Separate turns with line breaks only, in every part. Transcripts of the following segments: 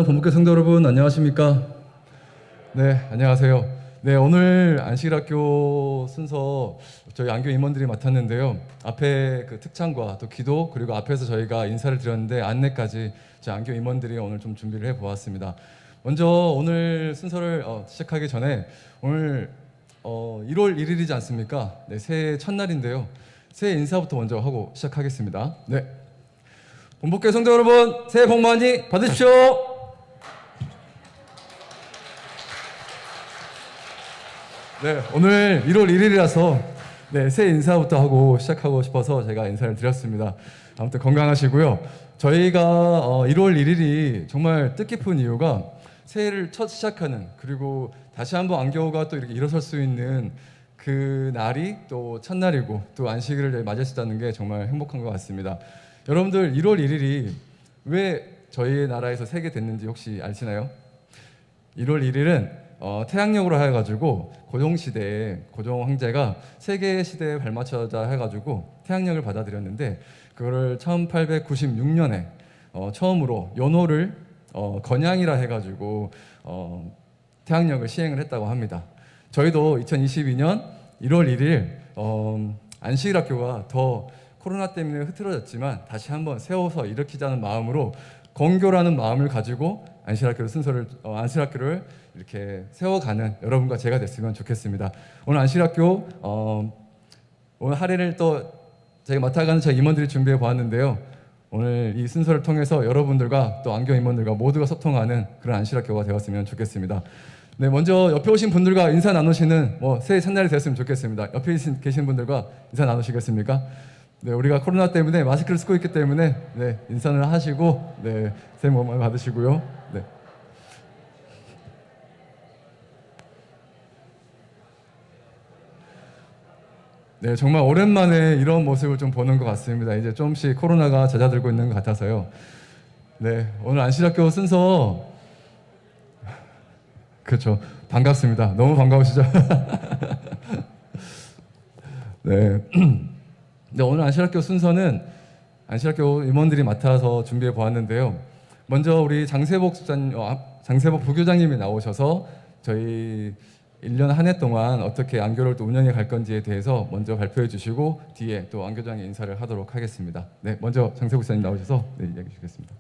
본국회 성도 여러분 안녕하십니까? 네, 안녕하세요. 네, 오늘 안식일학교 순서 저희 안교 임원들이 맡았는데요. 앞에 그 특창과 또 기도 그리고 앞에서 저희가 인사를 드렸는데 안내까지 저희 안교 임원들이 오늘 좀 준비를 해 보았습니다. 먼저 오늘 순서를 시작하기 전에 오늘 1월 1일이지 않습니까? 네, 새해 첫날인데요. 새해 인사부터 먼저 하고 시작하겠습니다. 네, 본국회 성도 여러분 새해 복 많이 받으십시오. 네, 오늘 1월 1일이라서 네, 새해 인사부터 하고 시작하고 싶어서 제가 인사를 드렸습니다. 아무튼 건강하시고요. 저희가 1월 1일이 정말 뜻깊은 이유가 새해를 첫 시작하는 그리고 다시 한번 안교가 또 이렇게 일어설 수 있는 그 날이 또 첫날이고 또 안식일을 맞을 수 있다는 게 정말 행복한 것 같습니다. 여러분들 1월 1일이 왜 저희 나라에서 세게 됐는지 혹시 아시나요? 1월 1일은 태양력으로 해가지고 고종시대에 고종 황제가 세계 시대에 발맞춰자 해가지고 태양력을 받아들였는데 그거를 1896년에 처음으로 연호를 건양이라 해가지고 태양력을 시행을 했다고 합니다. 저희도 2022년 1월 1일 안식일학교가 더 코로나 때문에 흐트러졌지만 다시 한번 세워서 일으키자는 마음으로 건교라는 마음을 가지고 안식일학교를 이렇게 세워가는 여러분과 제가 됐으면 좋겠습니다. 오늘 안식일학교 오늘 할애를 또 제가 맡아가는 저희 임원들이 준비해 보았는데요. 오늘 이 순서를 통해서 여러분들과 또 안교 임원들과 모두가 소통하는 그런 안식일학교가 되었으면 좋겠습니다. 네, 먼저 옆에 오신 분들과 인사 나누시는 새해 첫날이 되었으면 좋겠습니다. 옆에 계신 분들과 인사 나누시겠습니까? 네, 우리가 코로나 때문에 마스크를 쓰고 있기 때문에 네, 인사를 하시고 네, 새해 복 많이 받으시고요. 네. 네, 정말 오랜만에 이런 모습을 좀 보는 것 같습니다. 이제 조금씩 코로나가 잦아들고 있는 것 같아서요. 네, 오늘 안식일학교 순서 그렇죠. 반갑습니다. 너무 반가우시죠? 네. 네, 오늘 안식일학교 순서는 안식일학교 임원들이 맡아서 준비해 보았는데요. 먼저 우리 장세복 부교장님이 나오셔서 저희 1년 한 해 동안 어떻게 안교를 또 운영해 갈 건지에 대해서 먼저 발표해 주시고 뒤에 또 안교장의 인사를 하도록 하겠습니다. 네, 먼저 장세복 목사님 나오셔서 네, 이야기 주시겠습니다.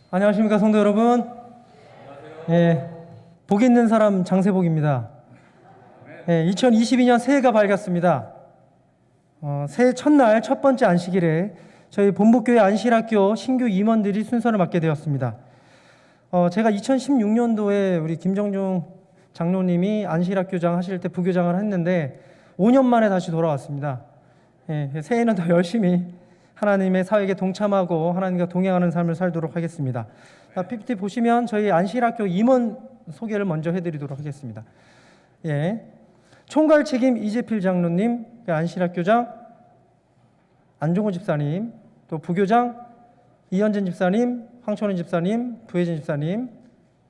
안녕하십니까 성도 여러분. 예, 복 있는 사람 장세복입니다. 예, 2022년 새해가 밝았습니다. 새해 첫날 첫 번째 안식일에 저희 본북교회 안식일학교 신규 임원들이 순서를 맡게 되었습니다. 제가 2016년도에 우리 김정중 장로님이 안식일학교장 하실 때 부교장을 했는데 5년 만에 다시 돌아왔습니다. 예, 새해는 더 열심히 하나님의 사역에 동참하고 하나님과 동행하는 삶을 살도록 하겠습니다. PPT 보시면 저희 안식일학교 임원 소개를 먼저 해드리도록 하겠습니다. 예, 총괄 책임 이재필 장로님, 안식일학교장 안종호 집사님, 또 부교장 이현진 집사님, 황천원 집사님, 부혜진 집사님,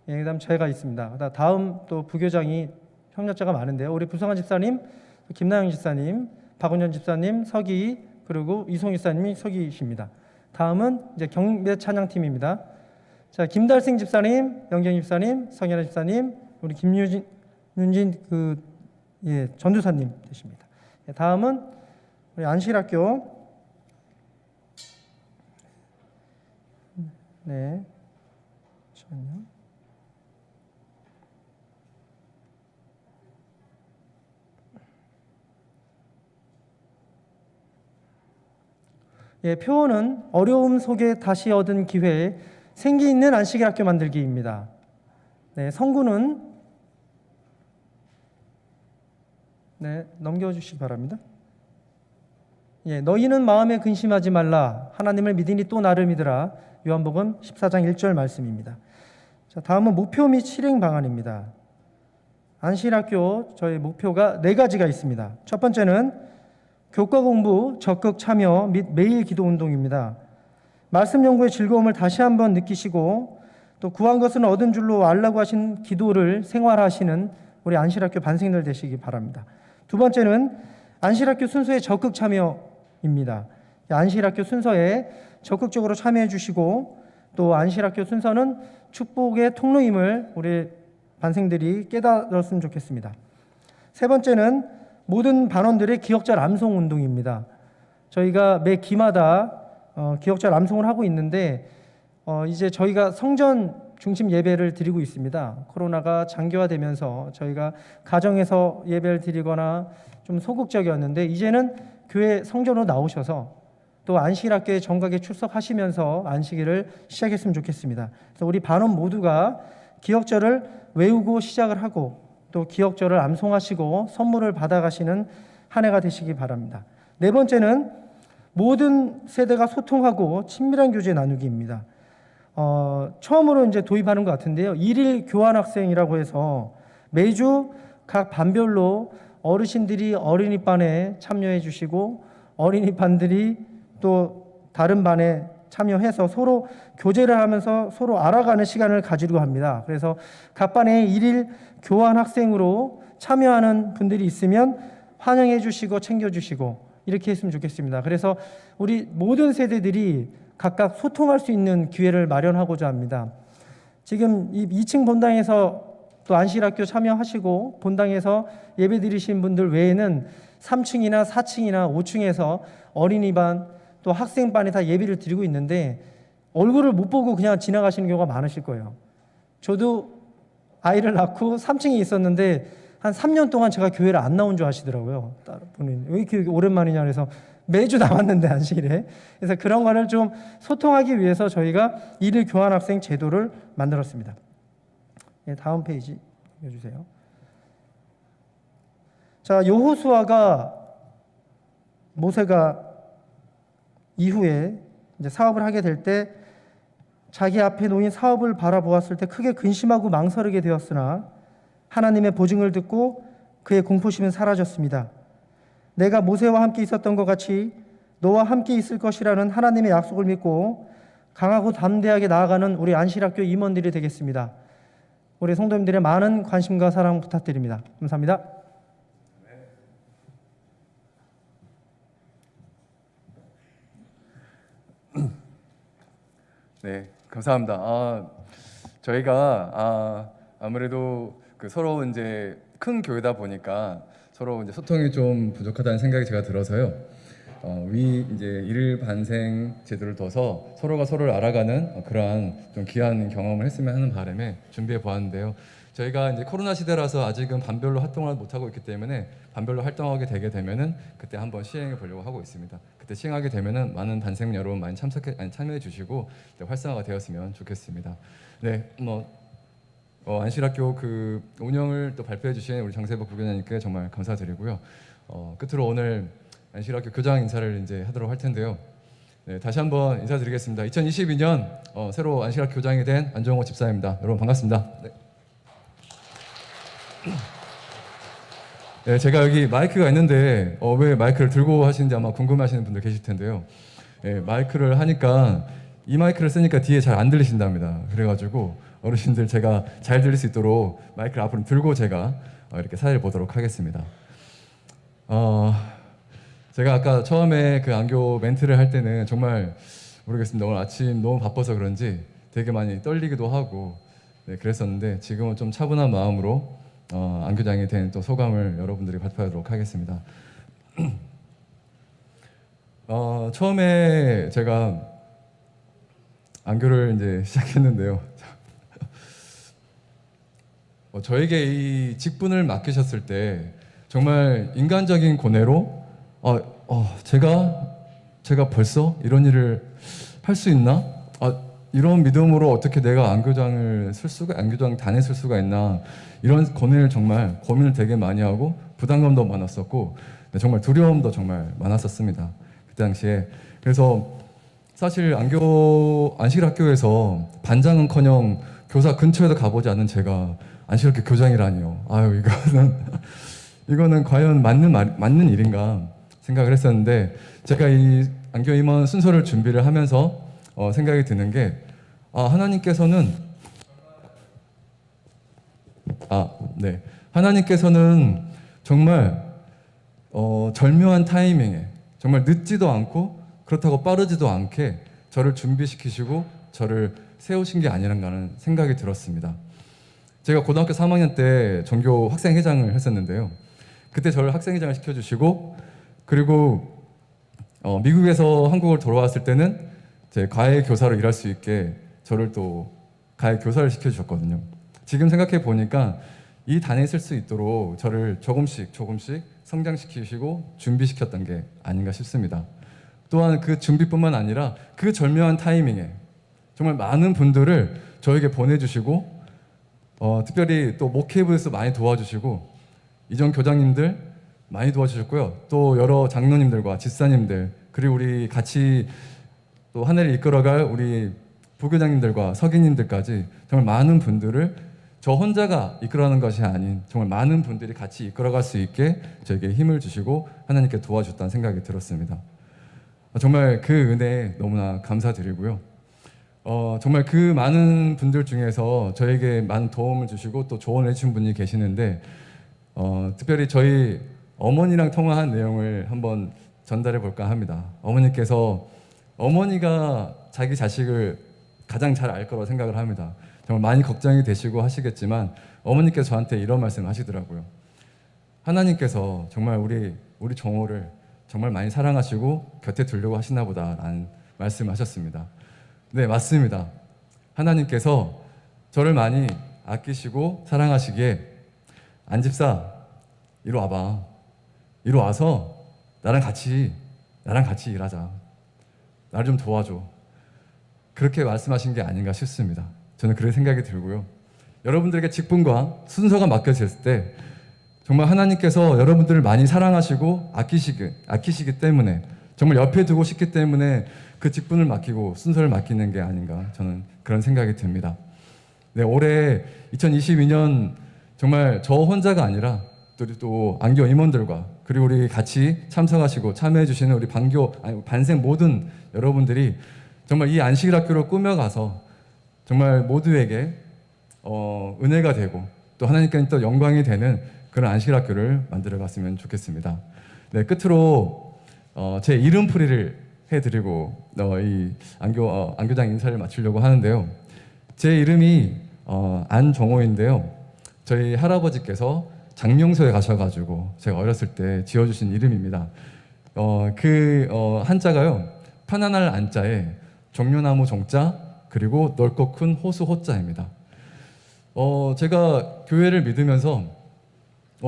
예, 그다음 제가 있습니다. 다음 또 부교장이 협력자가 많은데요. 우리 부성환 집사님, 김나영 집사님, 박은현 집사님, 서기 그리고 이송 집사님이 서기십니다. 다음은 이제 경배 찬양팀입니다. 자, 김달생 집사님, 영경 집사님, 성현아 집사님, 우리 김윤진 전도사님 되십니다. 예, 다음은 우리 안식일학교 네, 잠시만요. 예, 표어는 어려움 속에 다시 얻은 기회에 생기 있는 안식일학교 만들기입니다. 네, 성구는 네, 넘겨주시기 바랍니다. 예, 너희는 마음에 근심하지 말라. 하나님을 믿으니 또 나를 믿으라. 요한복음 14장 1절 말씀입니다. 자, 다음은 목표 및 실행 방안입니다. 안식일학교 저희 목표가 4가지가 있습니다. 첫 번째는 교과 공부 적극 참여 및 매일 기도 운동입니다. 말씀 연구의 즐거움을 다시 한번 느끼시고 또 구한 것은 얻은 줄로 알라고 하신 기도를 생활하시는 우리 안식일학교 반생들 되시기 바랍니다. 두 번째는 안실학교 순서에 적극 참여입니다. 안실학교 순서에 적극적으로 참여해 주시고 또 안실학교 순서는 축복의 통로임을 우리 반생들이 깨달았으면 좋겠습니다. 세 번째는 모든 반원들의 기억절 암송 운동입니다. 저희가 매 기마다 기억절 암송을 하고 있는데 이제 저희가 성전 중심 예배를 드리고 있습니다. 코로나가 장기화되면서 저희가 가정에서 예배를 드리거나 좀 소극적이었는데 이제는 교회 성전으로 나오셔서 또 안식일학교에 정각에 출석하시면서 안식일을 시작했으면 좋겠습니다. 그래서 우리 반원 모두가 기억절을 외우고 시작을 하고 또 기억절을 암송하시고 선물을 받아가시는 한 해가 되시기 바랍니다. 네 번째는 모든 세대가 소통하고 친밀한 교제 나누기입니다. 처음으로 이제 도입하는 것 같은데요. 일일 교환 학생이라고 해서 매주 각 반별로 어르신들이 어린이반에 참여해 주시고 어린이반들이 또 다른 반에 참여해서 서로 교제를 하면서 서로 알아가는 시간을 가지려고 합니다. 그래서 각 반에 일일 교환 학생으로 참여하는 분들이 있으면 환영해 주시고 챙겨 주시고 이렇게 했으면 좋겠습니다. 그래서 우리 모든 세대들이 각각 소통할 수 있는 기회를 마련하고자 합니다. 지금 이 2층 본당에서 또 안식일학교 참여하시고 본당에서 예배 드리신 분들 외에는 3층이나 4층이나 5층에서 어린이반 또 학생반에 다 예배를 드리고 있는데 얼굴을 못 보고 그냥 지나가시는 경우가 많으실 거예요. 저도 아이를 낳고 3층에 있었는데 한 3년 동안 제가 교회를 안 나온 줄 아시더라고요. 다른 분이 왜 이렇게 오랜만이냐 그래서 매주 나왔는데 안식일에. 그래서 그런 거를 좀 소통하기 위해서 저희가 일일 교환 학생 제도를 만들었습니다. 네, 다음 페이지 해주세요. 자, 여호수아가 모세가 이후에 이제 사업을 하게 될 때 자기 앞에 놓인 사업을 바라보았을 때 크게 근심하고 망설이게 되었으나 하나님의 보증을 듣고 그의 공포심은 사라졌습니다. 내가 모세와 함께 있었던 것 같이 너와 함께 있을 것이라는 하나님의 약속을 믿고 강하고 담대하게 나아가는 우리 안식일학교 임원들이 되겠습니다. 우리 성도님들의 많은 관심과 사랑 부탁드립니다. 감사합니다.
네, 감사합니다. 저희가 아무래도 서로 이제 큰 교회다 보니까 서로 이제 소통이 좀 부족하다는 생각이 제가 들어서요. 이제 일일 반생 제도를 둬서 서로가 서로를 알아가는 그러한 좀 귀한 경험을 했으면 하는 바람에 준비해 보았는데요. 저희가 이제 코로나 시대라서 아직은 반별로 활동을 못 하고 있기 때문에 반별로 활동하게 되게 되면은 그때 한번 시행해 보려고 하고 있습니다. 그때 시행하게 되면은 많은 반생 여러분 많이 참여해 주시고 활성화가 되었으면 좋겠습니다. 네, 안식일학교 그 운영을 또 발표해 주신 우리 장세복 부교장님께 정말 감사드리고요. 끝으로 오늘 안식일학교 교장 인사를 이제 하도록 할 텐데요. 네, 다시 한번 인사드리겠습니다. 2022년 새로 안식일학교 교장이 된 안정호 집사입니다. 여러분 반갑습니다. 네. 네, 제가 여기 마이크가 있는데 왜 마이크를 들고 하시는지 아마 궁금해하시는 분들 계실 텐데요. 네, 마이크를 하니까 이 마이크를 쓰니까 뒤에 잘 안 들리신답니다. 그래가지고 어르신들 제가 잘 들릴 수 있도록 마이크를 앞으로 들고 제가 이렇게 사회를 보도록 하겠습니다. 제가 아까 처음에 그 안교 멘트를 할 때는 정말 모르겠습니다. 오늘 아침 너무 바빠서 그런지 되게 많이 떨리기도 하고 네, 그랬었는데 지금은 좀 차분한 마음으로 안교장이 된 또 소감을 여러분들이 발표하도록 하겠습니다. 처음에 제가 안교를 이제 시작했는데요. 저에게 이 직분을 맡기셨을 때 정말 인간적인 고뇌로 제가 벌써 이런 일을 할 수 있나? 이런 믿음으로 어떻게 내가 안교장 단에 쓸 수가 있나? 이런 고뇌를 정말 고민을 되게 많이 하고 부담감도 많았었고 정말 두려움도 정말 많았었습니다. 그때 당시에. 그래서 사실 안식일학교에서 반장은커녕 교사 근처에도 가보지 않은 제가 안식일학교 교장이라니요. 이거는 과연 맞는 일인가 생각을 했었는데 제가 이 안교 임원 순서를 준비를 하면서 생각이 드는 게 하나님께서는 정말 절묘한 타이밍에 정말 늦지도 않고 그렇다고 빠르지도 않게 저를 준비시키시고 저를 세우신 게 아니란가 하는 생각이 들었습니다. 제가 고등학교 3학년 때 전교 학생회장을 했었는데요. 그때 저를 학생회장을 시켜주시고 그리고 미국에서 한국을 돌아왔을 때는 제 과외 교사로 일할 수 있게 저를 또 과외 교사를 시켜주셨거든요. 지금 생각해 보니까 이 단에 쓸 수 있도록 저를 조금씩 성장시키시고 준비시켰던 게 아닌가 싶습니다. 또한 그 준비뿐만 아니라 그 절묘한 타이밍에 정말 많은 분들을 저에게 보내주시고 특별히 또 목회부에서 많이 도와주시고 이전 교장님들 많이 도와주셨고요. 또 여러 장로님들과 집사님들 그리고 우리 같이 또 한 해를 이끌어갈 우리 부교장님들과 서기님들까지 정말 많은 분들을 저 혼자가 이끌어가는 것이 아닌 정말 많은 분들이 같이 이끌어갈 수 있게 저에게 힘을 주시고 하나님께 도와줬다는 생각이 들었습니다. 정말 그 은혜에 너무나 감사드리고요. 정말 그 많은 분들 중에서 저에게 많은 도움을 주시고 또 조언을 해주신 분이 계시는데 특별히 저희 어머니랑 통화한 내용을 한번 전달해 볼까 합니다. 어머니가 자기 자식을 가장 잘 알 거라고 생각을 합니다. 정말 많이 걱정이 되시고 하시겠지만 어머니께서 저한테 이런 말씀 하시더라고요. 하나님께서 정말 우리 정호를 정말 많이 사랑하시고 곁에 두려고 하시나 보다라는 말씀을 하셨습니다. 네, 맞습니다. 하나님께서 저를 많이 아끼시고 사랑하시기에 안집사 이리 와봐. 이리 와서 나랑 같이 일하자. 나를 좀 도와줘. 그렇게 말씀하신 게 아닌가 싶습니다. 저는 그렇게 생각이 들고요. 여러분들에게 직분과 순서가 맡겨졌을 때 정말 하나님께서 여러분들을 많이 사랑하시고 아끼시기 때문에 정말 옆에 두고 싶기 때문에 그 직분을 맡기고 순서를 맡기는 게 아닌가 저는 그런 생각이 듭니다. 네, 올해 2022년 정말 저 혼자가 아니라 또 안교 임원들과 그리고 우리 같이 참석하시고 참여해 주시는 우리 반생 모든 여러분들이 정말 이 안식일 학교를 꾸며가서 정말 모두에게 은혜가 되고 또 하나님께 또 영광이 되는 그런 안식일 학교를 만들어 갔으면 좋겠습니다. 네, 끝으로 제 이름풀이를 해드리고 이 안교장 인사를 마치려고 하는데요. 제 이름이 안정호인데요. 저희 할아버지께서 장명소에 가셔가지고 제가 어렸을 때 지어주신 이름입니다. 한자가요. 편안할 안자에 종려나무 종자 그리고 넓고 큰 호수 호자입니다. 제가 교회를 믿으면서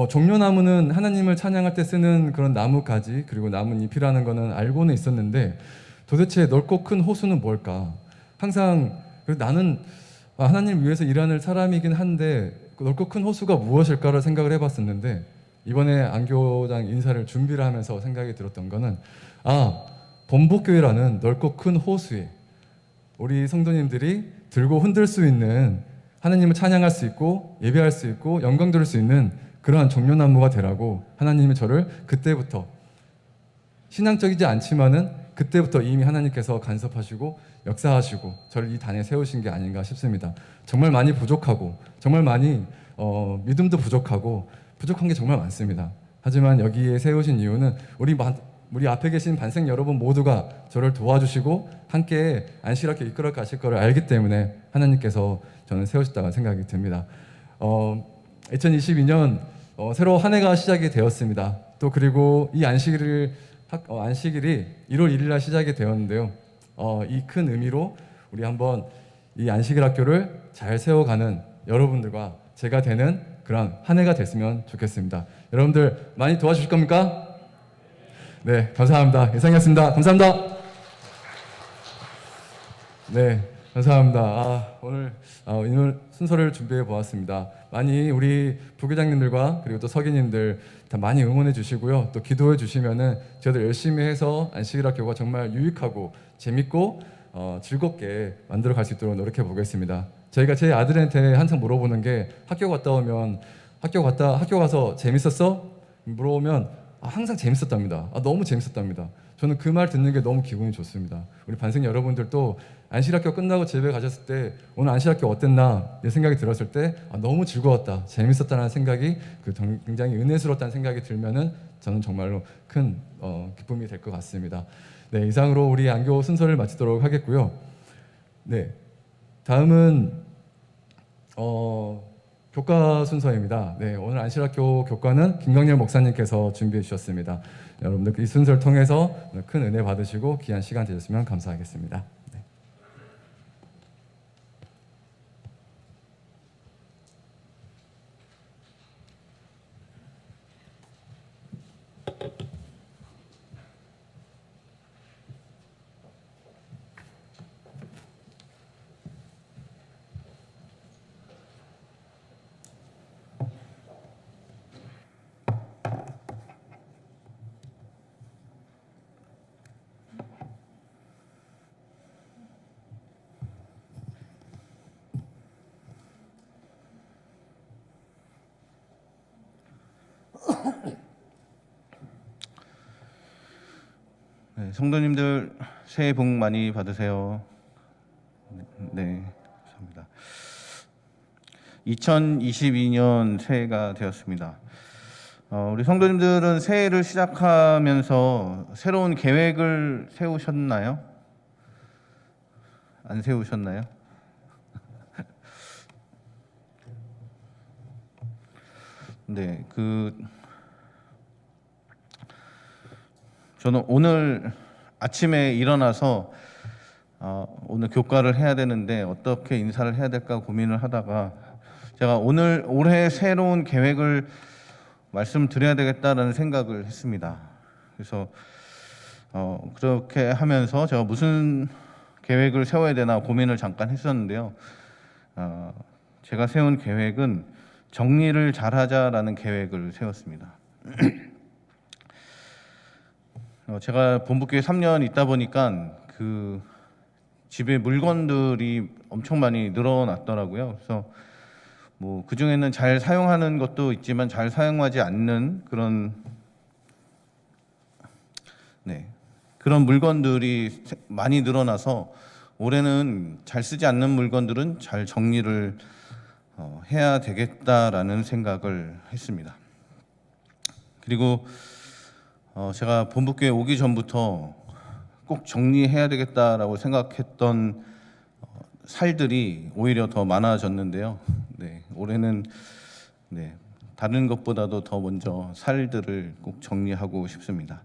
종려나무는 하나님을 찬양할 때 쓰는 그런 나뭇가지 그리고 나뭇잎이라는 거는 알고는 있었는데 도대체 넓고 큰 호수는 뭘까? 항상 나는 하나님을 위해서 일하는 사람이긴 한데 넓고 큰 호수가 무엇일까를 생각을 해봤었는데 이번에 안교장 인사를 준비를 하면서 생각이 들었던 거는 본복교회라는 넓고 큰 호수에 우리 성도님들이 들고 흔들 수 있는 하나님을 찬양할 수 있고 예배할 수 있고 영광 들을 수 있는 그러한 종려나무가 되라고 하나님이 저를 그때부터 신앙적이지 않지만은 그때부터 이미 하나님께서 간섭하시고 역사하시고 저를 이 단에 세우신 게 아닌가 싶습니다. 정말 많이 부족하고 정말 많이 믿음도 부족하고 부족한 게 정말 많습니다. 하지만 여기에 세우신 이유는 우리 앞에 계신 반생 여러분 모두가 저를 도와주시고 함께 안식일학교 이끌어 가실 것을 알기 때문에 하나님께서 저는 세우셨다고 생각이 듭니다. 2022년 새로 한 해가 시작이 되었습니다. 또 그리고 이 안식일이 1월 1일 날 시작이 되었는데요. 이 큰 의미로 우리 한번 이 안식일 학교를 잘 세워가는 여러분들과 제가 되는 그런 한 해가 됐으면 좋겠습니다. 여러분들 많이 도와주실 겁니까? 네, 감사합니다. 이상이었습니다. 감사합니다. 네, 감사합니다. 오늘 순서를 준비해 보았습니다. 많이 우리 부교장님들과 그리고 또 서기님들 다 많이 응원해 주시고요. 또 기도해 주시면은 저희들 열심히 해서 안식일 학교가 정말 유익하고 재밌고 즐겁게 만들어 갈 수 있도록 노력해 보겠습니다. 저희가 제 아들한테 항상 물어보는 게 학교 가서 재밌었어? 물어보면 항상 재밌었답니다. 너무 재밌었답니다. 저는 그 말 듣는 게 너무 기분이 좋습니다. 우리 반생 여러분들도 안실학교 끝나고 집에 가셨을 때 오늘 안실학교 어땠나 내 생각이 들었을 때 너무 즐거웠다, 재밌었다는 생각이 굉장히 은혜스러웠다는 생각이 들면은 저는 정말로 큰 기쁨이 될 것 같습니다. 네, 이상으로 우리 안교 순서를 마치도록 하겠고요. 네, 다음은 교과 순서입니다. 네, 오늘 안실학교 교과는 김광렬 목사님께서 준비해 주셨습니다. 여러분들 이 순서를 통해서 큰 은혜 받으시고 귀한 시간 되셨으면 감사하겠습니다. 네.
네, 성도님들 새해 복 많이 받으세요. 네, 감사합니다. 2022년 새해가 되었습니다. 우리 성도님들은 새해를 시작하면서 새로운 계획을 세우셨나요? 안 세우셨나요? 네, 저는 오늘 아침에 일어나서 오늘 교과를 해야 되는데 어떻게 인사를 해야 될까 고민을 하다가 제가 올해 새로운 계획을 말씀드려야 되겠다라는 생각을 했습니다. 그래서 그렇게 하면서 제가 무슨 계획을 세워야 되나 고민을 잠깐 했었는데요. 제가 세운 계획은 정리를 잘하자라는 계획을 세웠습니다. 제가 본부교회 3년 있다 보니까 그 집에 물건들이 엄청 많이 늘어났더라고요. 그래서 뭐 그 중에는 잘 사용하는 것도 있지만 잘 사용하지 않는 그런 물건들이 많이 늘어나서 올해는 잘 쓰지 않는 물건들은 잘 정리를 해야 되겠다라는 생각을 했습니다. 그리고 제가 본부교회 오기 전부터 꼭 정리해야 되겠다라고 생각했던 살들이 오히려 더 많아졌는데요. 네, 올해는 다른 것보다도 더 먼저 살들을 꼭 정리하고 싶습니다.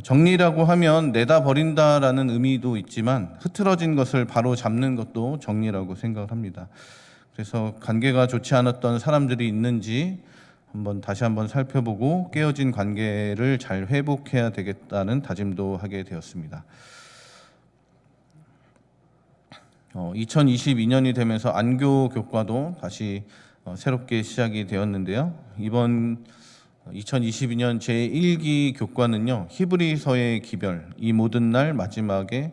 정리라고 하면 내다 버린다라는 의미도 있지만 흐트러진 것을 바로 잡는 것도 정리라고 생각을 합니다. 그래서 관계가 좋지 않았던 사람들이 있는지 다시 한번 살펴보고 깨어진 관계를 잘 회복해야 되겠다는 다짐도 하게 되었습니다. 2022년이 되면서 안교 교과도 다시 새롭게 시작이 되었는데요. 이번 2022년 제1기 교과는요, 히브리서의 기별, 이 모든 날 마지막에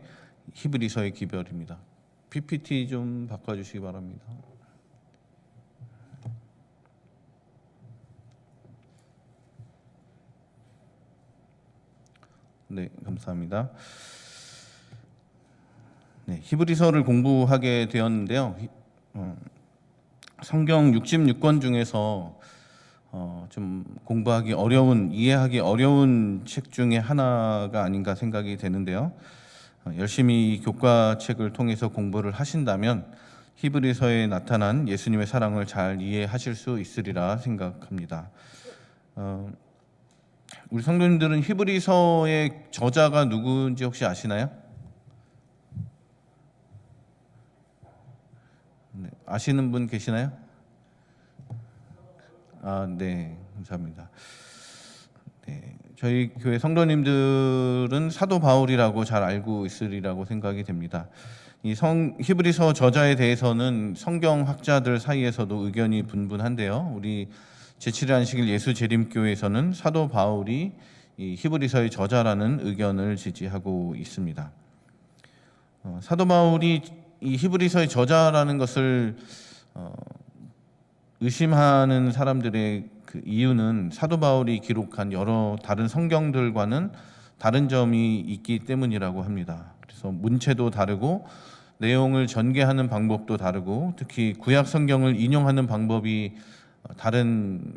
히브리서의 기별입니다. PPT 좀 바꿔주시기 바랍니다. 네, 감사합니다. 네, 히브리서를 공부하게 되었는데요. 성경 66권 중에서 좀 공부하기 어려운, 이해하기 어려운 책 중에 하나가 아닌가 생각이 되는데요. 열심히 이 교과책을 통해서 공부를 하신다면 히브리서에 나타난 예수님의 사랑을 잘 이해하실 수 있으리라 생각합니다. 우리 성도님들은 히브리서의 저자가 누구인지 혹시 아시나요? 네, 아시는 분 계시나요? 네, 감사합니다. 네, 저희 교회 성도님들은 사도 바울이라고 잘 알고 있으리라고 생각이 됩니다. 이 히브리서 저자에 대해서는 성경학자들 사이에서도 의견이 분분한데요. 우리 제7일 안식일 예수재림교회에서는 사도 바울이 이 히브리서의 저자라는 의견을 지지하고 있습니다. 사도 바울이 이 히브리서의 저자라는 것을 의심하는 사람들의 그 이유는 사도 바울이 기록한 여러 다른 성경들과는 다른 점이 있기 때문이라고 합니다. 그래서 문체도 다르고 내용을 전개하는 방법도 다르고 특히 구약 성경을 인용하는 방법이 다른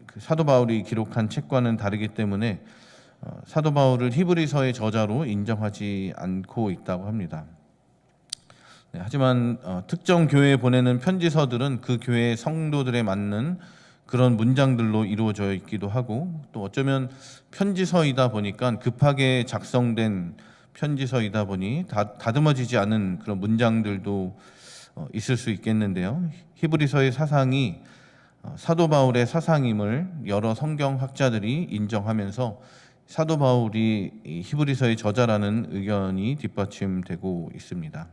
그 사도 바울이 기록한 책과는 다르기 때문에 사도 바울을 히브리서의 저자로 인정하지 않고 있다고 합니다. 네, 하지만 특정 교회에 보내는 편지서들은 그 교회의 성도들에 맞는 그런 문장들로 이루어져 있기도 하고 또 어쩌면 편지서이다 보니까 급하게 작성된 편지서이다 보니 다듬어지지 않은 그런 문장들도 있을 수 있겠는데요. 히브리서의 사상이 사도 바울의 사상임을 여러 성경학자들이 인정하면서 사도 바울이 이 히브리서의 저자라는 의견이 뒷받침되고 있습니다.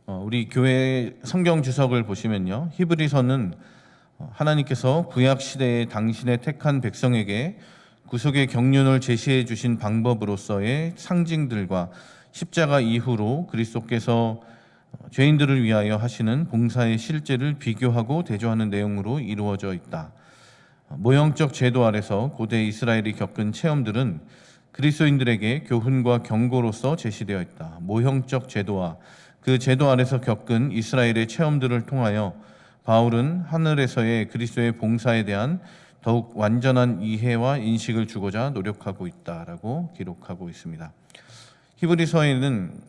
우리 교회 성경 주석을 보시면요, 히브리서는 하나님께서 구약 시대에 당신의 택한 백성에게 구속의 경륜을 제시해 주신 방법으로서의 상징들과 십자가 이후로 그리스도께서 죄인들을 위하여 하시는 봉사의 실제를 비교하고 대조하는 내용으로 이루어져 있다. 모형적 제도 아래서 고대 이스라엘이 겪은 체험들은 그리스도인들에게 교훈과 경고로서 제시되어 있다. 모형적 제도와 그 제도 아래서 겪은 이스라엘의 체험들을 통하여 바울은 하늘에서의 그리스도의 봉사에 대한 더욱 완전한 이해와 인식을 주고자 노력하고 있다라고 기록하고 있습니다. 히브리서에는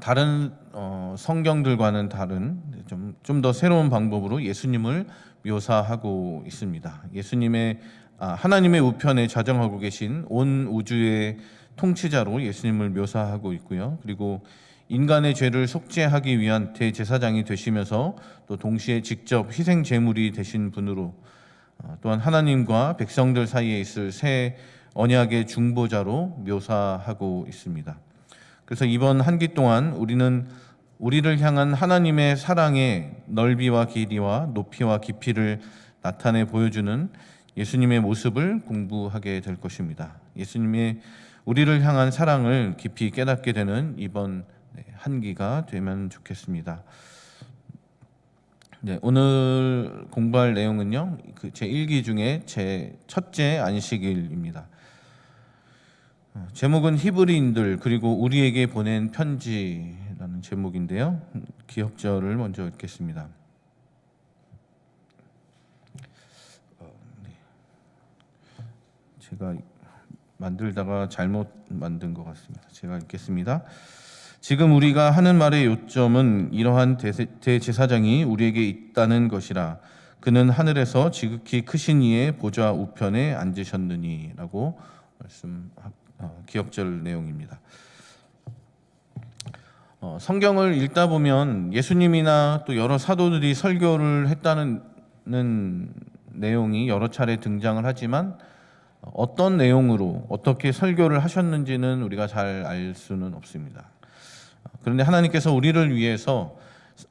다른 성경들과는 다른 좀 더 새로운 방법으로 예수님을 묘사하고 있습니다. 예수님의 하나님의 우편에 자정하고 계신 온 우주의 통치자로 예수님을 묘사하고 있고요. 그리고 인간의 죄를 속죄하기 위한 대제사장이 되시면서 또 동시에 직접 희생 제물이 되신 분으로 또한 하나님과 백성들 사이에 있을 새 언약의 중보자로 묘사하고 있습니다. 그래서 이번 한 기 동안 우리는 우리를 향한 하나님의 사랑의 넓이와 길이와 높이와 깊이를 나타내 보여주는 예수님의 모습을 공부하게 될 것입니다. 예수님의 우리를 향한 사랑을 깊이 깨닫게 되는 이번 한 기가 되면 좋겠습니다. 네, 오늘 공부할 내용은요, 제 1기 중에 제 첫째 안식일입니다. 제목은 히브리인들 그리고 우리에게 보낸 편지라는 제목인데요. 기억절을 먼저 읽겠습니다. 제가 만들다가 잘못 만든 것 같습니다. 제가 읽겠습니다. 지금 우리가 하는 말의 요점은 이러한 대제사장이 우리에게 있다는 것이라. 그는 하늘에서 지극히 크신 이의 보좌 우편에 앉으셨느니라고 기억절 내용입니다. 성경을 읽다 보면 예수님이나 또 여러 사도들이 설교를 했다는 내용이 여러 차례 등장을 하지만 어떤 내용으로 어떻게 설교를 하셨는지는 우리가 잘 알 수는 없습니다. 그런데 하나님께서 우리를 위해서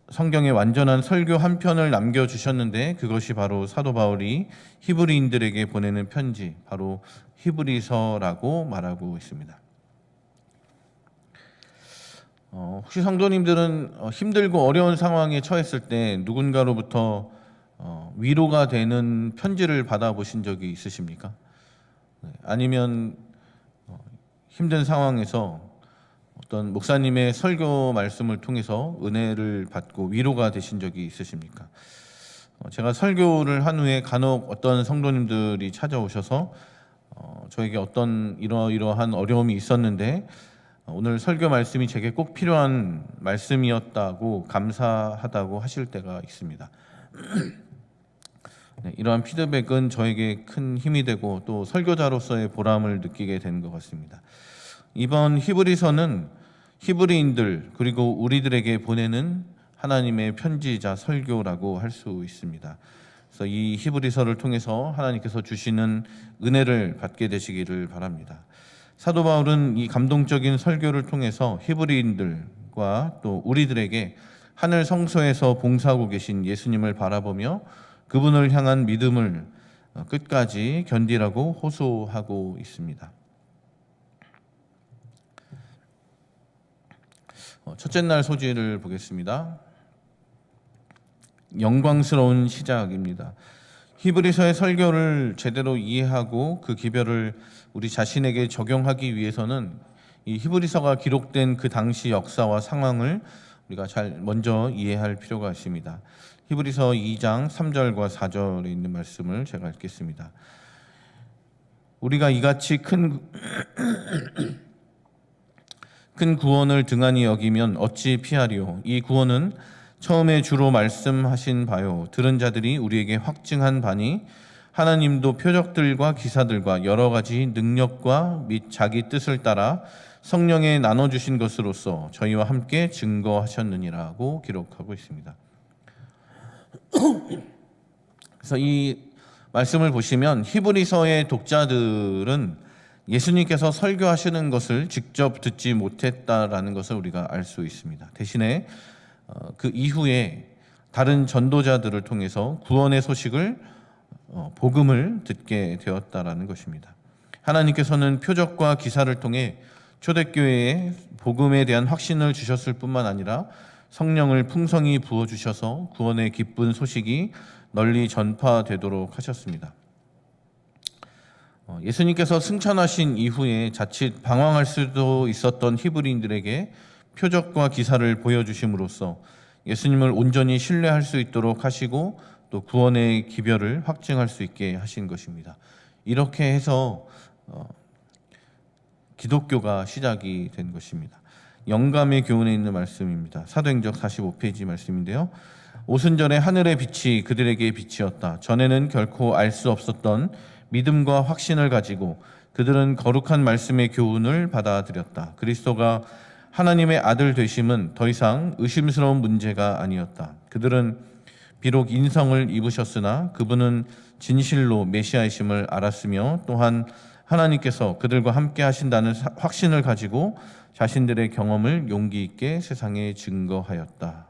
성경의 완전한 설교 한 편을 남겨주셨는데 그것이 바로 사도 바울이 히브리인들에게 보내는 편지, 바로 히브리서라고 말하고 있습니다. 혹시 성도님들은 힘들고 어려운 상황에 처했을 때 누군가로부터 위로가 되는 편지를 받아보신 적이 있으십니까? 아니면 힘든 상황에서 어떤 목사님의 설교 말씀을 통해서 은혜를 받고 위로가 되신 적이 있으십니까? 제가 설교를 한 후에 간혹 어떤 성도님들이 찾아오셔서 저에게 어떤 이러한 어려움이 있었는데 오늘 설교 말씀이 제게 꼭 필요한 말씀이었다고 감사하다고 하실 때가 있습니다. 네, 이러한 피드백은 저에게 큰 힘이 되고 또 설교자로서의 보람을 느끼게 된 것 같습니다. 이번 히브리서는 히브리인들 그리고 우리들에게 보내는 하나님의 편지자 설교라고 할 수 있습니다. 그래서 이 히브리서를 통해서 하나님께서 주시는 은혜를 받게 되시기를 바랍니다. 사도 바울은 이 감동적인 설교를 통해서 히브리인들과 또 우리들에게 하늘 성소에서 봉사하고 계신 예수님을 바라보며 그분을 향한 믿음을 끝까지 견디라고 호소하고 있습니다. 첫째 날 소지를 보겠습니다. 영광스러운 시작입니다. 히브리서의 설교를 제대로 이해하고 그 기별을 우리 자신에게 적용하기 위해서는 이 히브리서가 기록된 그 당시 역사와 상황을 우리가 잘 먼저 이해할 필요가 있습니다. 히브리서 2장 3절과 4절에 있는 말씀을 제가 읽겠습니다. 우리가 이같이 큰 구원을 등한히 여기면 어찌 피하리요? 이 구원은 처음에 주로 말씀하신 바요 들은 자들이 우리에게 확증한 바니 하나님도 표적들과 기사들과 여러 가지 능력과 및 자기 뜻을 따라 성령에 나눠주신 것으로서 저희와 함께 증거하셨느니라고 기록하고 있습니다. 그래서 이 말씀을 보시면 히브리서의 독자들은 예수님께서 설교하시는 것을 직접 듣지 못했다라는 것을 우리가 알 수 있습니다. 대신에 그 이후에 다른 전도자들을 통해서 구원의 소식을 복음을 듣게 되었다라는 것입니다. 하나님께서는 표적과 기사를 통해 초대교회에 복음에 대한 확신을 주셨을 뿐만 아니라 성령을 풍성히 부어주셔서 구원의 기쁜 소식이 널리 전파되도록 하셨습니다. 예수님께서 승천하신 이후에 자칫 방황할 수도 있었던 히브리인들에게 표적과 기사를 보여주심으로써 예수님을 온전히 신뢰할 수 있도록 하시고 또 구원의 기별을 확증할 수 있게 하신 것입니다. 이렇게 해서 기독교가 시작이 된 것입니다. 영감의 교훈에 있는 말씀입니다. 사도행전 45페이지 말씀인데요. 오순절에 하늘의 빛이 그들에게 빛이었다. 전에는 결코 알 수 없었던 믿음과 확신을 가지고 그들은 거룩한 말씀의 교훈을 받아들였다. 그리스도가 하나님의 아들 되심은 더 이상 의심스러운 문제가 아니었다. 그들은 비록 인성을 입으셨으나 그분은 진실로 메시아이심을 알았으며 또한 하나님께서 그들과 함께 하신다는 확신을 가지고 자신들의 경험을 용기 있게 세상에 증거하였다.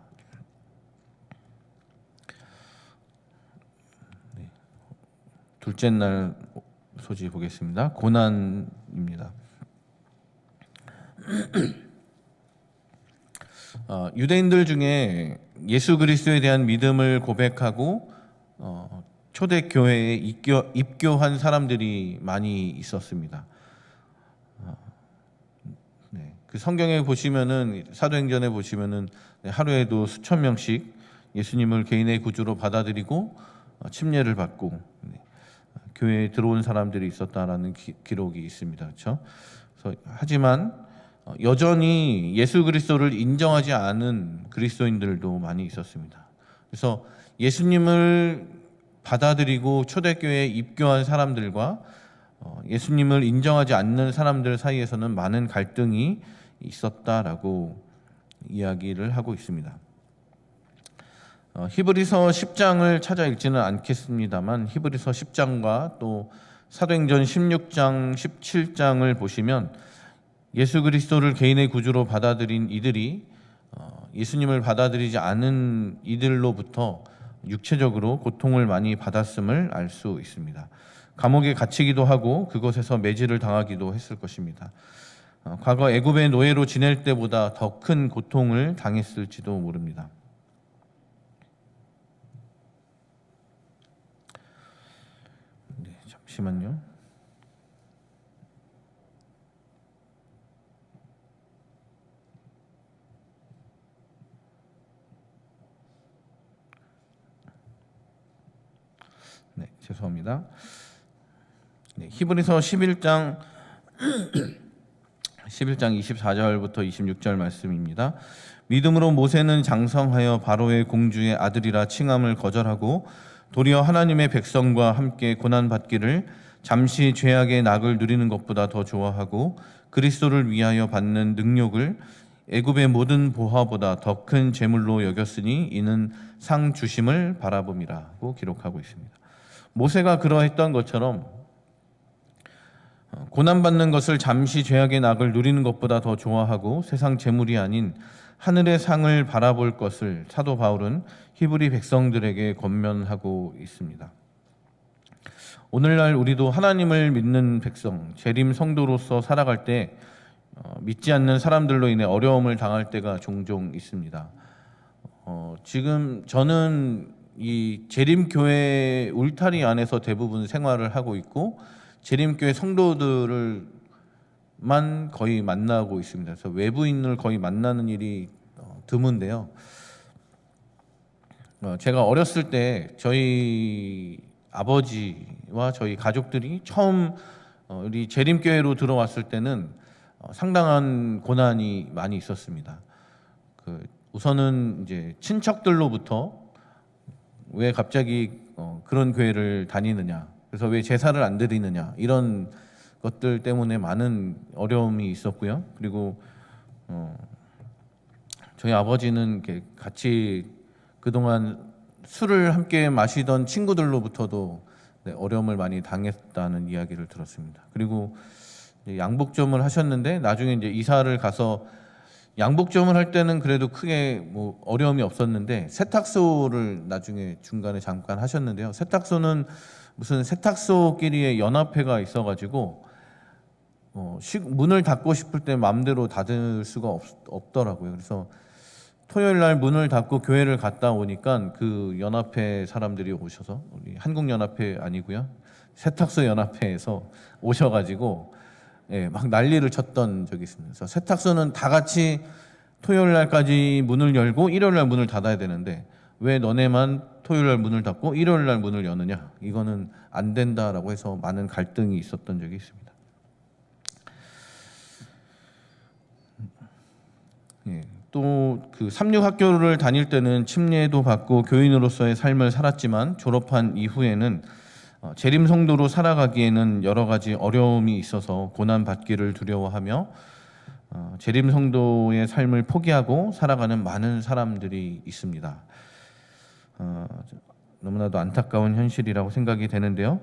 둘째 날 소지 보겠습니다. 고난입니다. 유대인들 중에 예수 그리스도에 대한 믿음을 고백하고 초대교회에 입교한 사람들이 많이 있었습니다. 그 성경에 보시면은 사도행전에 보시면은 하루에도 수천 명씩 예수님을 개인의 구주로 받아들이고 침례를 받고 교회에 들어온 사람들이 있었다라는 기록이 있습니다. 그렇죠? 하지만 여전히 예수 그리스도를 인정하지 않은 그리스도인들도 많이 있었습니다. 그래서 예수님을 받아들이고 초대교회에 입교한 사람들과 예수님을 인정하지 않는 사람들 사이에서는 많은 갈등이 있었다라고 이야기를 하고 있습니다. 히브리서 10장을 찾아 읽지는 않겠습니다만 히브리서 10장과 또 사도행전 16장, 17장을 보시면 예수 그리스도를 개인의 구주로 받아들인 이들이 예수님을 받아들이지 않은 이들로부터 육체적으로 고통을 많이 받았음을 알 수 있습니다. 감옥에 갇히기도 하고 그곳에서 매질을 당하기도 했을 것입니다. 과거 애굽의 노예로 지낼 때보다 더 큰 고통을 당했을지도 모릅니다. 네, 잠시만요. 네, 죄송합니다. 네, 히브리서 11장 24절부터 26절 말씀입니다. 믿음으로 모세는 장성하여 바로의 공주의 아들이라 칭함을 거절하고 도리어 하나님의 백성과 함께 고난받기를 잠시 죄악의 낙을 누리는 것보다 더 좋아하고 그리스도를 위하여 받는 능욕을 애굽의 모든 보화보다 더 큰 재물로 여겼으니 이는 상 주심을 바라봄이라고 기록하고 있습니다. 모세가 그러했던 것처럼 고난받는 것을 잠시 죄악의 낙을 누리는 것보다 더 좋아하고 세상 재물이 아닌 하늘의 상을 바라볼 것을 사도 바울은 히브리 백성들에게 권면하고 있습니다. 오늘날 우리도 하나님을 믿는 백성, 재림 성도로서 살아갈 때 믿지 않는 사람들로 인해 어려움을 당할 때가 종종 있습니다. 지금 저는 이 재림교회 울타리 안에서 대부분 생활을 하고 있고 재림교회 성도들을만 거의 만나고 있습니다. 그래서 외부인을 거의 만나는 일이 드문데요. 제가 어렸을 때 저희 아버지와 저희 가족들이 처음 우리 재림교회로 들어왔을 때는 상당한 고난이 많이 있었습니다. 우선은 이제 친척들로부터 왜 갑자기 그런 교회를 다니느냐, 그래서 왜 제사를 안 드리느냐, 이런 것들 때문에 많은 어려움이 있었고요. 그리고 저희 아버지는 이렇게 같이 그동안 술을 함께 마시던 친구들로부터도 어려움을 많이 당했다는 이야기를 들었습니다. 그리고 양복점을 하셨는데 나중에 이제 이사를 가서 양복점을 할 때는 그래도 크게 뭐 어려움이 없었는데 세탁소를 나중에 중간에 잠깐 하셨는데요. 세탁소는 무슨 세탁소끼리의 연합회가 있어가지고 문을 닫고 싶을 때 마음대로 닫을 수가 없더라고요. 그래서 토요일 날 문을 닫고 교회를 갔다 오니까 그 연합회 사람들이 오셔서, 우리 한국연합회 아니고요, 세탁소 연합회에서 오셔가지고 막 난리를 쳤던 적이 있습니다. 그래서 세탁소는 다 같이 토요일 날까지 문을 열고 일요일 날 문을 닫아야 되는데 왜 너네만 토요일 날 문을 닫고 일요일 날 문을 여느냐, 이거는 안 된다라고 해서 많은 갈등이 있었던 적이 있습니다. 또 그 삼육학교를 다닐 때는 침례도 받고 교인으로서의 삶을 살았지만 졸업한 이후에는 재림 성도로 살아가기에는 여러 가지 어려움이 있어서 고난 받기를 두려워하며 재림 성도의 삶을 포기하고 살아가는 많은 사람들이 있습니다. 너무나도 안타까운 현실이라고 생각이 되는데요.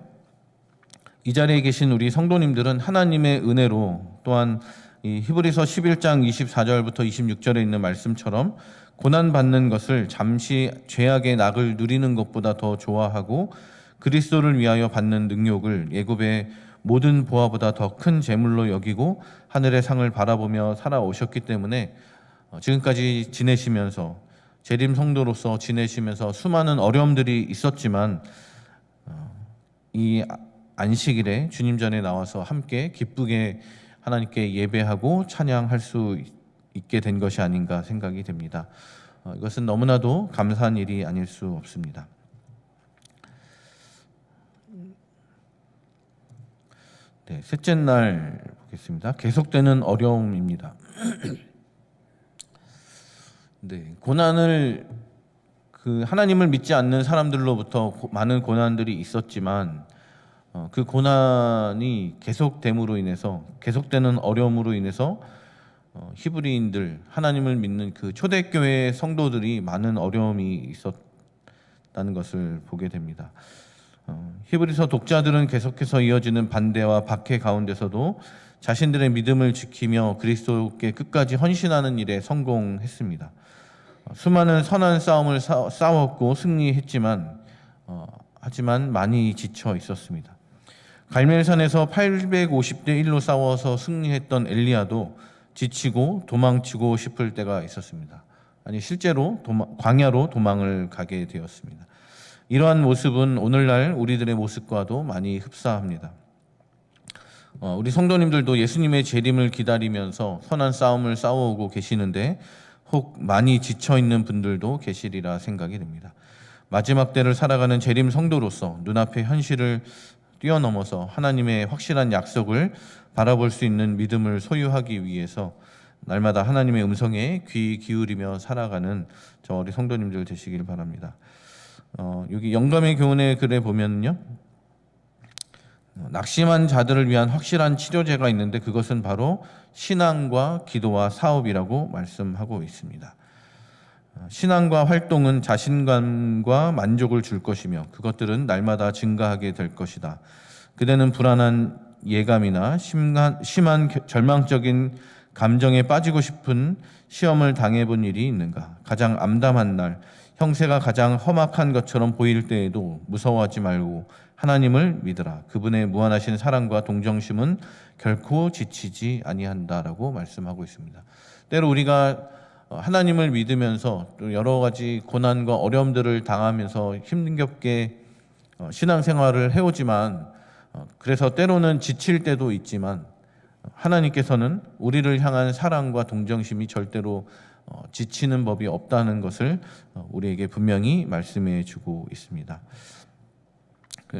이 자리에 계신 우리 성도님들은 하나님의 은혜로, 또한 이 히브리서 11장 24절부터 26절에 있는 말씀처럼 고난 받는 것을 잠시 죄악의 낙을 누리는 것보다 더 좋아하고 그리스도를 위하여 받는 능욕을 애굽의 모든 보화보다 더 큰 재물로 여기고 하늘의 상을 바라보며 살아오셨기 때문에 지금까지 지내시면서, 재림 성도로서 지내시면서 수많은 어려움들이 있었지만 이 안식일에 주님 전에 나와서 함께 기쁘게 하나님께 예배하고 찬양할 수 있게 된 것이 아닌가 생각이 됩니다. 이것은 너무나도 감사한 일이 아닐 수 없습니다. 네, 셋째 날 보겠습니다. 계속되는 어려움입니다. 네, 고난을 하나님을 믿지 않는 사람들로부터 많은 고난들이 있었지만 그 고난이 계속됨으로 인해서, 계속되는 어려움으로 인해서 히브리인들, 하나님을 믿는 그 초대교회 성도들이 많은 어려움이 있었다는 것을 보게 됩니다. 히브리서 독자들은 계속해서 이어지는 반대와 박해 가운데서도 자신들의 믿음을 지키며 그리스도께 끝까지 헌신하는 일에 성공했습니다. 수많은 선한 싸움을 싸웠고 승리했지만 하지만 많이 지쳐 있었습니다. 갈멜산에서 850대 1로 싸워서 승리했던 엘리야도 지치고 도망치고 싶을 때가 있었습니다. 아니, 실제로 광야로 도망을 가게 되었습니다. 이러한 모습은 오늘날 우리들의 모습과도 많이 흡사합니다. 우리 성도님들도 예수님의 재림을 기다리면서 선한 싸움을 싸워오고 계시는데 혹 많이 지쳐있는 분들도 계시리라 생각이 됩니다. 마지막 때를 살아가는 재림 성도로서 눈앞의 현실을 뛰어넘어서 하나님의 확실한 약속을 바라볼 수 있는 믿음을 소유하기 위해서 날마다 하나님의 음성에 귀 기울이며 살아가는 저 우리 성도님들 되시길 바랍니다. 여기 영감의 교훈의 글에 보면요, 낙심한 자들을 위한 확실한 치료제가 있는데 그것은 바로 신앙과 기도와 사업이라고 말씀하고 있습니다. 신앙과 활동은 자신감과 만족을 줄 것이며 그것들은 날마다 증가하게 될 것이다. 그대는 불안한 예감이나 심한 절망적인 감정에 빠지고 싶은 시험을 당해본 일이 있는가? 가장 암담한 날, 형세가 가장 험악한 것처럼 보일 때에도 무서워하지 말고 하나님을 믿으라. 그분의 무한하신 사랑과 동정심은 결코 지치지 아니한다라고 말씀하고 있습니다. 때로 우리가 하나님을 믿으면서 또 여러 가지 고난과 어려움들을 당하면서 힘겹게 신앙생활을 해오지만 그래서 때로는 지칠 때도 있지만 하나님께서는 우리를 향한 사랑과 동정심이 절대로 지치는 법이 없다는 것을 우리에게 분명히 말씀해 주고 있습니다.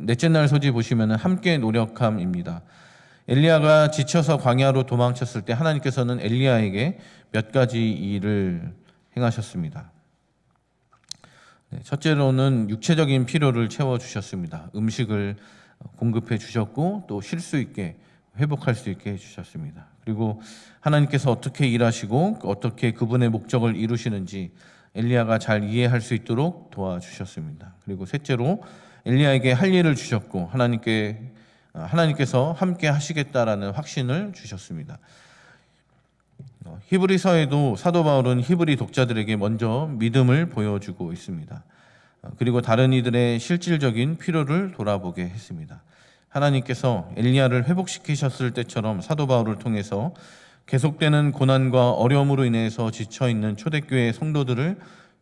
넷째 날 소지 보시면 함께 노력함입니다. 엘리야가 지쳐서 광야로 도망쳤을 때 하나님께서는 엘리야에게 몇 가지 일을 행하셨습니다. 첫째로는 육체적인 필요를 채워주셨습니다. 음식을 공급해 주셨고 또 쉴 수 있게 회복할 수 있게 해주셨습니다. 그리고 하나님께서 어떻게 일하시고 어떻게 그분의 목적을 이루시는지 엘리야가 잘 이해할 수 있도록 도와주셨습니다. 그리고 셋째로 엘리야에게 할 일을 주셨고 하나님께서 함께 하시겠다라는 확신을 주셨습니다. 히브리서에도 사도 바울은 히브리 독자들에게 먼저 믿음을 보여주고 있습니다. 그리고 다른 이들의 실질적인 필요를 돌아보게 했습니다. 하나님께서 엘리야를 회복시키셨을 때처럼 사도 바울을 통해서 계속되는 고난과 어려움으로 인해서 지쳐있는 초대교회 성도들을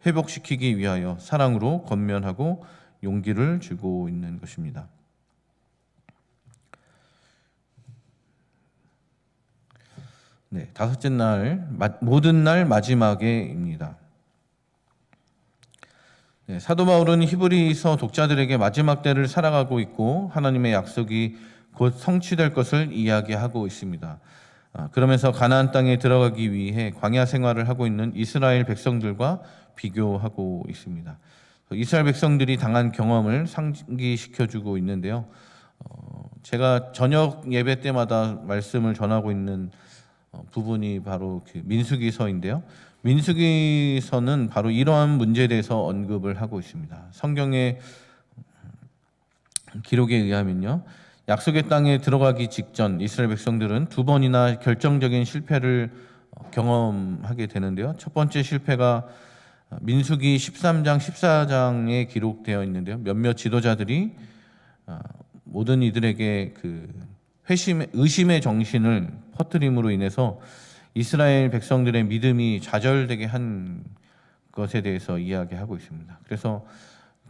회복시키기 위하여 사랑으로 권면하고 용기를 주고 있는 것입니다. 네, 다섯째 날, 모든 날 마지막에입니다. 네, 사도 바울은 히브리서 독자들에게 마지막 때를 살아가고 있고 하나님의 약속이 곧 성취될 것을 이야기하고 있습니다. 그러면서 가나안 땅에 들어가기 위해 광야 생활을 하고 있는 이스라엘 백성들과 비교하고 있습니다. 이스라엘 백성들이 당한 경험을 상기시켜주고 있는데요. 제가 저녁 예배 때마다 말씀을 전하고 있는 부분이 바로 그 민수기서인데요. 민수기서는 바로 이러한 문제에 대해서 언급을 하고 있습니다. 성경의 기록에 의하면요, 약속의 땅에 들어가기 직전 이스라엘 백성들은 두 번이나 결정적인 실패를 경험하게 되는데요. 첫 번째 실패가 민수기 13장, 14장에 기록되어 있는데요. 몇몇 지도자들이 모든 이들에게 그 의심의 정신을 퍼뜨림으로 인해서 이스라엘 백성들의 믿음이 좌절되게 한 것에 대해서 이야기하고 있습니다. 그래서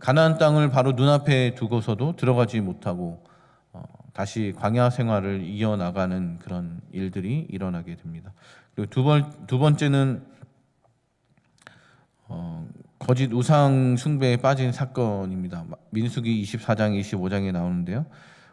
가나안 땅을 바로 눈앞에 두고서도 들어가지 못하고 다시 광야 생활을 이어나가는 그런 일들이 일어나게 됩니다. 그리고 두 번째는 거짓 우상 숭배에 빠진 사건입니다. 민수기 24장, 25장에 나오는데요.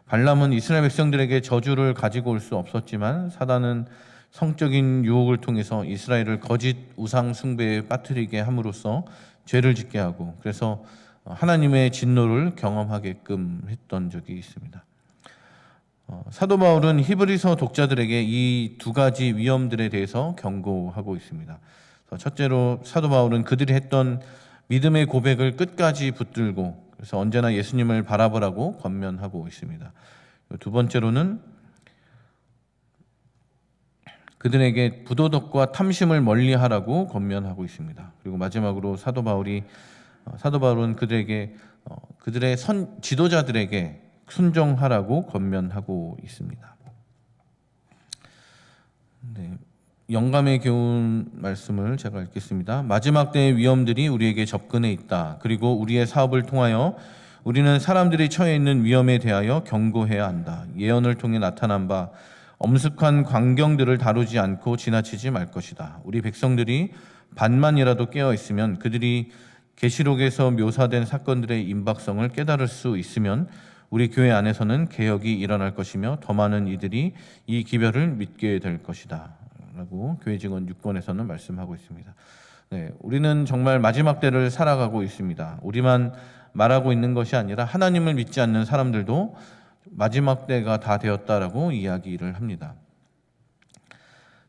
발람은 이스라엘 백성들에게 저주를 가지고 올 수 없었지만 사단은 성적인 유혹을 통해서 이스라엘을 거짓 우상 숭배에 빠뜨리게 함으로써 죄를 짓게 하고 그래서 하나님의 진노를 경험하게끔 했던 적이 있습니다. 사도 바울은 히브리서 독자들에게 이 두 가지 위험들에 대해서 경고하고 있습니다. 첫째로 사도 바울은 그들이 했던 믿음의 고백을 끝까지 붙들고 그래서 언제나 예수님을 바라보라고 권면하고 있습니다. 두 번째로는 그들에게 부도덕과 탐심을 멀리하라고 권면하고 있습니다. 그리고 마지막으로 사도 바울은 그들의 지도자들에게 순종하라고 권면하고 있습니다. 네, 영감의 교훈 말씀을 제가 읽겠습니다. 마지막 때의 위험들이 우리에게 접근해 있다. 그리고 우리의 사업을 통하여 우리는 사람들이 처해 있는 위험에 대하여 경고해야 한다. 예언을 통해 나타난 바 엄숙한 광경들을 다루지 않고 지나치지 말 것이다. 우리 백성들이 반만이라도 깨어 있으면 그들이 계시록에서 묘사된 사건들의 임박성을 깨달을 수 있으면 우리 교회 안에서는 개혁이 일어날 것이며 더 많은 이들이 이 기별을 믿게 될 것이다. 라고 교회 증언 6권에서는 말씀하고 있습니다. 네, 우리는 정말 마지막 때를 살아가고 있습니다. 우리만 말하고 있는 것이 아니라 하나님을 믿지 않는 사람들도 마지막 때가 다 되었다라고 이야기를 합니다.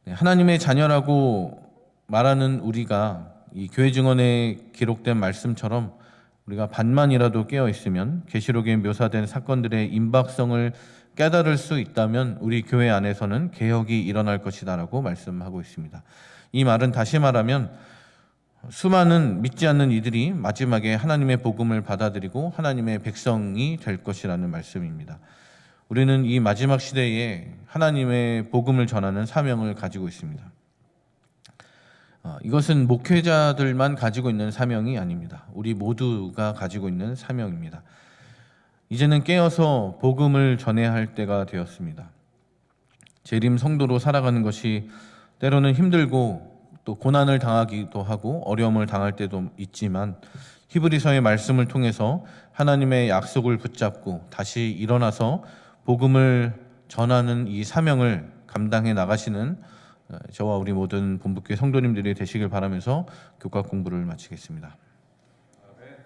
네, 하나님의 자녀라고 말하는 우리가 이 교회 증언에 기록된 말씀처럼 우리가 반만이라도 깨어 있으면 계시록에 묘사된 사건들의 임박성을 깨달을 수 있다면 우리 교회 안에서는 개혁이 일어날 것이다라고 말씀하고 있습니다. 이 말은 다시 말하면 수많은 믿지 않는 이들이 마지막에 하나님의 복음을 받아들이고 하나님의 백성이 될 것이라는 말씀입니다. 우리는 이 마지막 시대에 하나님의 복음을 전하는 사명을 가지고 있습니다. 이것은 목회자들만 가지고 있는 사명이 아닙니다. 우리 모두가 가지고 있는 사명입니다. 이제는 깨어서 복음을 전해야 할 때가 되었습니다. 재림 성도로 살아가는 것이 때로는 힘들고 또 고난을 당하기도 하고 어려움을 당할 때도 있지만 히브리서의 말씀을 통해서 하나님의 약속을 붙잡고 다시 일어나서 복음을 전하는 이 사명을 감당해 나가시는 저와 우리 모든 본부교회 성도님들이 되시길 바라면서 교과 공부를 마치겠습니다.